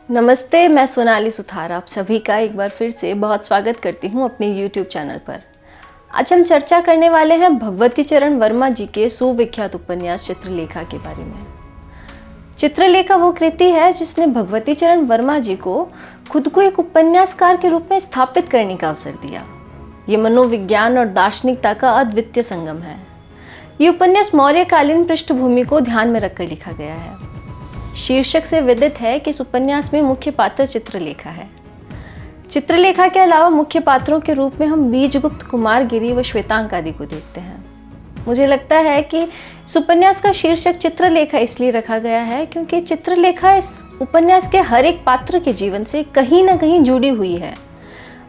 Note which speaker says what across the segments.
Speaker 1: नमस्ते, मैं सोनाली सुथार आप सभी का एक बार फिर से बहुत स्वागत करती हूँ अपने YouTube चैनल पर। आज हम चर्चा करने वाले हैं भगवती चरण वर्मा जी के सुविख्यात उपन्यास चित्रलेखा के बारे में। चित्रलेखा वो कृति है जिसने भगवती चरण वर्मा जी को खुद को एक उपन्यासकार के रूप में स्थापित करने का अवसर दिया। ये मनोविज्ञान और दार्शनिकता का अद्वितीय संगम है। ये उपन्यास मौर्यकालीन पृष्ठभूमि को ध्यान में रखकर लिखा गया है। शीर्षक से विदित है कि इस उपन्यास में मुख्य पात्र चित्रलेखा है। चित्रलेखा के अलावा मुख्य पात्रों के रूप में हम बीजगुप्त, कुमारगिरी व श्वेतांक आदि को देखते हैं। मुझे लगता है कि इस उपन्यास का शीर्षक चित्रलेखा इसलिए रखा गया है क्योंकि चित्रलेखा इस उपन्यास के हर एक पात्र के जीवन से कहीं ना कहीं जुड़ी हुई है,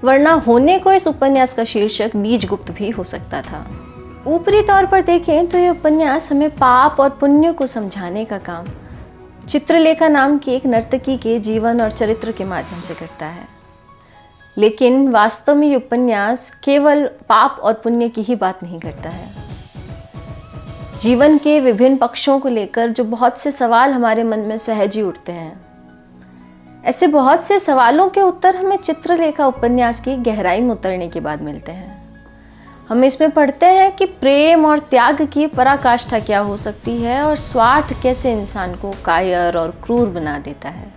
Speaker 1: वरना होने को इस उपन्यास का शीर्षक बीजगुप्त भी हो सकता था। ऊपरी तौर पर देखें तो ये उपन्यास हमें पाप और पुण्य को समझाने का काम चित्रलेखा नाम की एक नर्तकी के जीवन और चरित्र के माध्यम से करता है। लेकिन वास्तव में ये उपन्यास केवल पाप और पुण्य की ही बात नहीं करता है। जीवन के विभिन्न पक्षों को लेकर जो बहुत से सवाल हमारे मन में सहज ही उठते हैं, ऐसे बहुत से सवालों के उत्तर हमें चित्रलेखा उपन्यास की गहराई में उतरने के बाद मिलते हैं। हम इसमें पढ़ते हैं कि प्रेम और त्याग की पराकाष्ठा क्या हो सकती है और स्वार्थ कैसे इंसान को कायर और क्रूर बना देता है।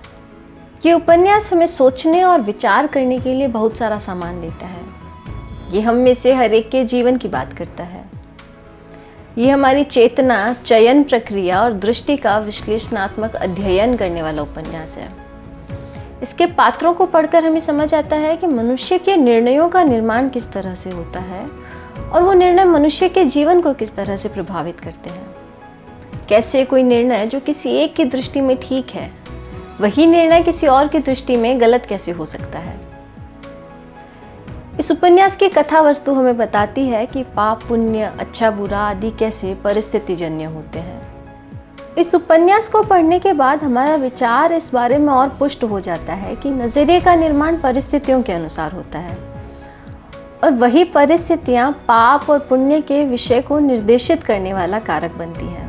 Speaker 1: ये उपन्यास हमें सोचने और विचार करने के लिए बहुत सारा सामान देता है। ये हम में से हर एक के जीवन की बात करता है। ये हमारी चेतना, चयन प्रक्रिया और दृष्टि का विश्लेषणात्मक अध्ययन करने वाला उपन्यास है। इसके पात्रों को पढ़कर हमें समझ आता है कि मनुष्य के निर्णयों का निर्माण किस तरह से होता है और वो निर्णय मनुष्य के जीवन को किस तरह से प्रभावित करते हैं। कैसे कोई निर्णय जो किसी एक की दृष्टि में ठीक है, वही निर्णय किसी और की दृष्टि में गलत कैसे हो सकता है। इस उपन्यास की कथा वस्तु हमें बताती है कि पाप, पुण्य, अच्छा बुरा आदि कैसे परिस्थितिजन्य होते हैं। इस उपन्यास को पढ़ने के बाद हमारा विचार इस बारे में और पुष्ट हो जाता है कि नजरिए का निर्माण परिस्थितियों के अनुसार होता है और वही परिस्थितियां पाप और पुण्य के विषय को निर्देशित करने वाला कारक बनती हैं।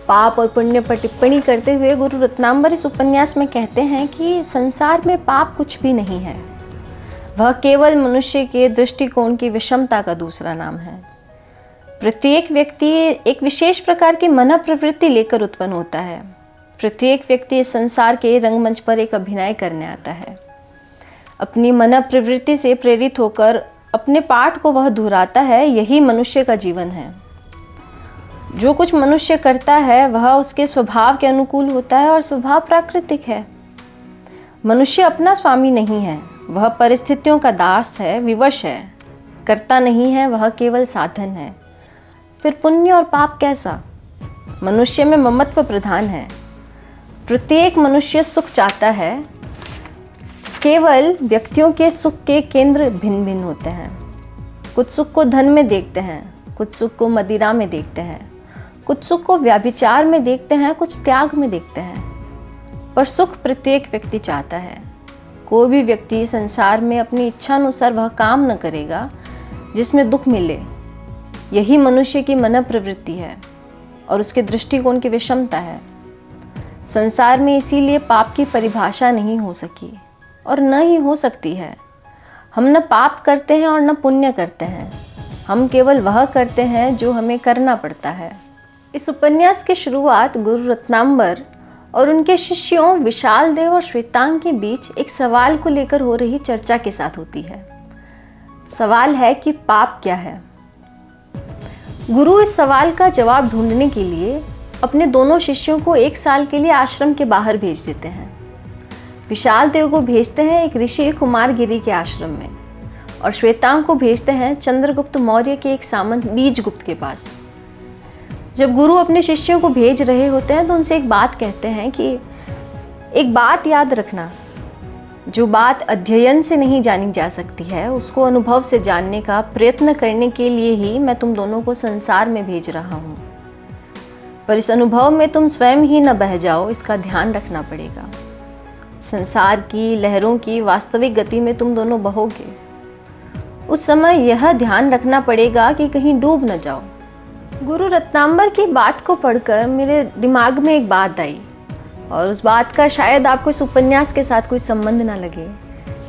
Speaker 1: पाप और पुण्य पर टिप्पणी करते हुए गुरु रत्नांबर इस उपन्यास में कहते हैं कि संसार में पाप कुछ भी नहीं है, वह केवल मनुष्य के दृष्टिकोण की विषमता का दूसरा नाम है। प्रत्येक व्यक्ति एक विशेष प्रकार की मन प्रवृत्ति लेकर उत्पन्न होता है। प्रत्येक व्यक्ति इस संसार के रंगमंच पर एक अभिनय करने आता है। अपनी मन प्रवृत्ति से प्रेरित होकर अपने पाठ को वह दोहराता है। यही मनुष्य का जीवन है। जो कुछ मनुष्य करता है वह उसके स्वभाव के अनुकूल होता है और स्वभाव प्राकृतिक है। मनुष्य अपना स्वामी नहीं है, वह परिस्थितियों का दास है, विवश है, करता नहीं है, वह केवल साधन है। फिर पुण्य और पाप कैसा? मनुष्य में ममत्व प्रधान है। प्रत्येक मनुष्य सुख चाहता है। केवल व्यक्तियों के सुख के केंद्र भिन्न भिन्न होते हैं। कुछ सुख को धन में देखते हैं, कुछ सुख को मदिरा में देखते हैं, कुछ सुख को व्याभिचार में देखते हैं, कुछ त्याग में देखते हैं। पर सुख प्रत्येक व्यक्ति चाहता है। कोई भी व्यक्ति संसार में अपनी इच्छा अनुसार वह काम न करेगा जिसमें दुख मिले। यही मनुष्य की मन प्रवृत्ति है और उसके दृष्टिकोण की विषमता है। संसार में इसीलिए पाप की परिभाषा नहीं हो सकी और न ही हो सकती है। हम न पाप करते हैं और न पुण्य करते हैं। हम केवल वह करते हैं जो हमें करना पड़ता है। इस उपन्यास की शुरुआत गुरु रत्नांबर और उनके शिष्यों विशाल देव और श्वेतांक के बीच एक सवाल को लेकर हो रही चर्चा के साथ होती है। सवाल है कि पाप क्या है। गुरु इस सवाल का जवाब ढूंढने के लिए अपने दोनों शिष्यों को 1 साल के लिए आश्रम के बाहर भेज देते हैं। विशाल देव को भेजते हैं एक ऋषि कुमारगिरी के आश्रम में और श्वेतांक को भेजते हैं चंद्रगुप्त मौर्य के एक सामंत बीजगुप्त के पास। जब गुरु अपने शिष्यों को भेज रहे होते हैं तो उनसे एक बात कहते हैं कि एक बात याद रखना, जो बात अध्ययन से नहीं जानी जा सकती है उसको अनुभव से जानने का प्रयत्न करने के लिए ही मैं तुम दोनों को संसार में भेज रहा हूँ। पर इस अनुभव में तुम स्वयं ही न बह जाओ, इसका ध्यान रखना पड़ेगा। संसार की लहरों की वास्तविक गति में तुम दोनों बहोगे। उस समय यह ध्यान रखना पड़ेगा कि कहीं डूब न जाओ। गुरु रत्नांबर की बात को पढ़कर मेरे दिमाग में एक बात आई और उस बात का शायद आपको इस उपन्यास के साथ कोई संबंध ना लगे,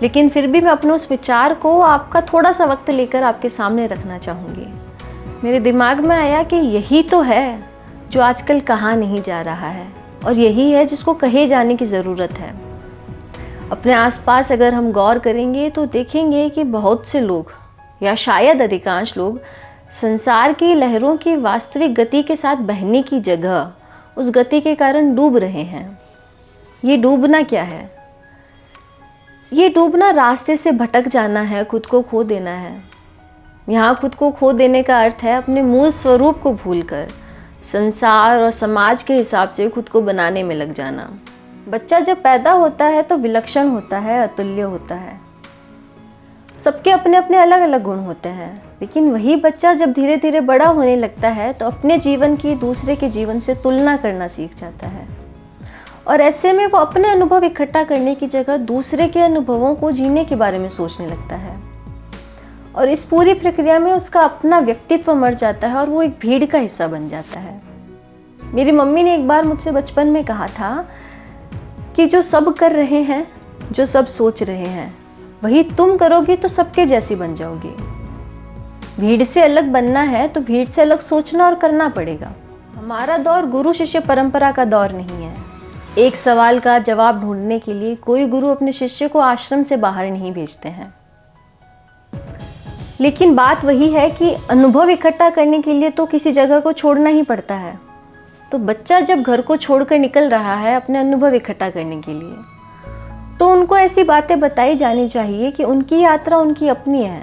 Speaker 1: लेकिन फिर भी मैं अपने उस विचार को आपका थोड़ा सा वक्त लेकर आपके सामने रखना चाहूँगी। मेरे दिमाग में आया कि यही तो है जो आजकल कहा नहीं जा रहा है, और यही है जिसको कहे जाने की ज़रूरत है। अपने आसपास अगर हम गौर करेंगे तो देखेंगे कि बहुत से लोग, या शायद अधिकांश लोग, संसार की लहरों की वास्तविक गति के साथ बहने की जगह उस गति के कारण डूब रहे हैं। ये डूबना क्या है? ये डूबना रास्ते से भटक जाना है, खुद को खो देना है। यहाँ खुद को खो देने का अर्थ है अपने मूल स्वरूप को भूलकर संसार और समाज के हिसाब से खुद को बनाने में लग जाना। बच्चा जब पैदा होता है तो विलक्षण होता है, अतुल्य होता है। सबके अपने अपने अलग अलग गुण होते हैं, लेकिन वही बच्चा जब धीरे धीरे बड़ा होने लगता है तो अपने जीवन की दूसरे के जीवन से तुलना करना सीख जाता है, और ऐसे में वो अपने अनुभव इकट्ठा करने की जगह दूसरे के अनुभवों को जीने के बारे में सोचने लगता है। और इस पूरी प्रक्रिया में उसका अपना व्यक्तित्व मर जाता है और वो एक भीड़ का हिस्सा बन जाता है। मेरी मम्मी ने एक बार मुझसे बचपन में कहा था कि जो सब कर रहे हैं, जो सब सोच रहे हैं, वही तुम करोगी तो सबके जैसी बन जाओगी। भीड़ से अलग बनना है तो भीड़ से अलग सोचना और करना पड़ेगा। हमारा दौर गुरु शिष्य परंपरा का दौर नहीं है। एक सवाल का जवाब ढूंढने के लिए कोई गुरु अपने शिष्य को आश्रम से बाहर नहीं भेजते हैं। लेकिन बात वही है कि अनुभव इकट्ठा करने के लिए तो किसी जगह को छोड़ना ही पड़ता है। तो बच्चा जब घर को छोड़कर निकल रहा है अपने अनुभव इकट्ठा करने के लिए, तो उनको ऐसी बातें बताई जानी चाहिए कि उनकी यात्रा उनकी अपनी है,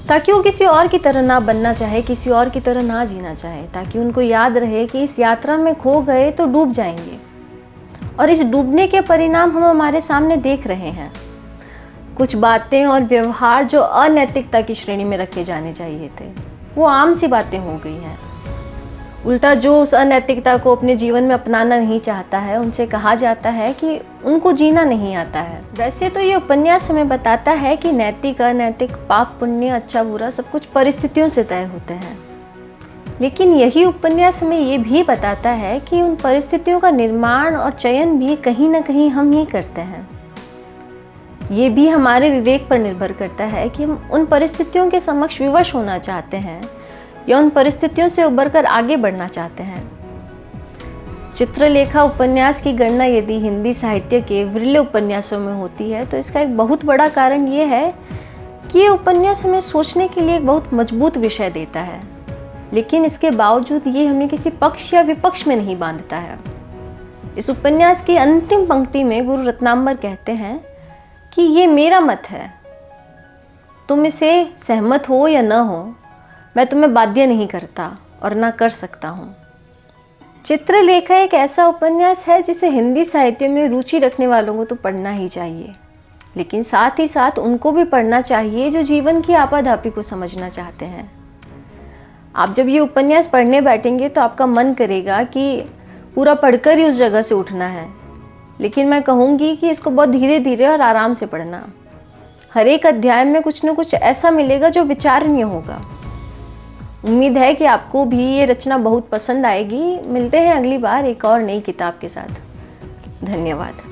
Speaker 1: ताकि वो किसी और की तरह ना बनना चाहे, किसी और की तरह ना जीना चाहे, ताकि उनको याद रहे कि इस यात्रा में खो गए तो डूब जाएंगे, और इस डूबने के परिणाम हम हमारे सामने देख रहे हैं। कुछ बातें और व्यवहार जो अनैतिकता की श्रेणी में रखे जाने चाहिए थे, वो आम सी बातें हो गई हैं। उल्टा जो उस अनैतिकता को अपने जीवन में अपनाना नहीं चाहता है, उनसे कहा जाता है कि उनको जीना नहीं आता है। वैसे तो ये उपन्यास हमें बताता है कि नैतिक, अनैतिक, पाप पुण्य, अच्छा बुरा सब कुछ परिस्थितियों से तय होते हैं, लेकिन यही उपन्यास हमें ये भी बताता है कि उन परिस्थितियों का निर्माण और चयन भी कहीं ना कहीं हम ही करते हैं। ये भी हमारे विवेक पर निर्भर करता है कि हम उन परिस्थितियों के समक्ष विवश होना चाहते हैं या उन परिस्थितियों से उबरकर आगे बढ़ना चाहते हैं। चित्रलेखा उपन्यास की गणना यदि हिंदी साहित्य के विरले उपन्यासों में होती है तो इसका एक बहुत बड़ा कारण ये है कि ये उपन्यास हमें सोचने के लिए एक बहुत मजबूत विषय देता है, लेकिन इसके बावजूद ये हमें किसी पक्ष या विपक्ष में नहीं बांधता है। इस उपन्यास की अंतिम पंक्ति में गुरु रत्नांबर कहते हैं कि ये मेरा मत है, तुम इसे सहमत हो या न हो, मैं तुम्हें बाध्य नहीं करता और ना कर सकता हूँ। चित्रलेखा एक ऐसा उपन्यास है जिसे हिंदी साहित्य में रुचि रखने वालों को तो पढ़ना ही चाहिए, लेकिन साथ ही साथ उनको भी पढ़ना चाहिए जो जीवन की आपाधापी को समझना चाहते हैं। आप जब ये उपन्यास पढ़ने बैठेंगे तो आपका मन करेगा कि पूरा पढ़कर ही उस जगह से उठना है, लेकिन मैं कहूँगी कि इसको बहुत धीरे धीरे और आराम से पढ़ना। हर एक अध्याय में कुछ न कुछ ऐसा मिलेगा जो विचारणीय होगा। उम्मीद है कि आपको भी ये रचना बहुत पसंद आएगी। मिलते हैं अगली बार एक और नई किताब के साथ। धन्यवाद।